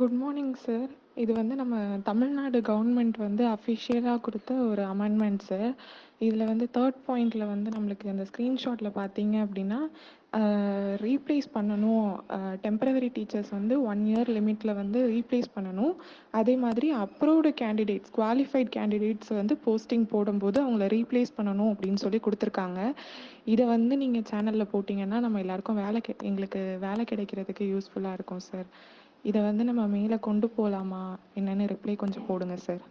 Good morning sir. இது வந்து நம்ம தமிழ்நாடு கவர்மெண்ட் வந்து அஃபிஷியலாக கொடுத்த ஒரு அமெண்ட்மெண்ட் சார். இதில் வந்து தேர்ட் பாயிண்டில் வந்து நம்மளுக்கு அந்த ஸ்க்ரீன்ஷாட்டில் பார்த்தீங்க அப்படின்னா ரீப்ளேஸ் பண்ணணும். டெம்பரவரி டீச்சர்ஸ் வந்து 1 இயர் லிமிட்டில் வந்து ரீப்ளேஸ் பண்ணணும். அதே மாதிரி அப்ரூவ்டு கேண்டிடேட்ஸ், குவாலிஃபைட் கேண்டிடேட்ஸ் வந்து போஸ்டிங் போடும்போது அவங்கள ரீப்ளேஸ் பண்ணணும் அப்படின்னு சொல்லி கொடுத்துருக்காங்க. இதை வந்து நீங்கள் சேனலில் போட்டிங்கன்னா நம்ம எல்லாருக்கும் எங்களுக்கு வேலை கிடைக்கிறதுக்கு யூஸ்ஃபுல்லாக இருக்கும் சார். இதை வந்து நம்ம மேலே கொண்டு போகலாமா என்னன்னு ரிப்ளை கொஞ்சம் போடுங்க சார்.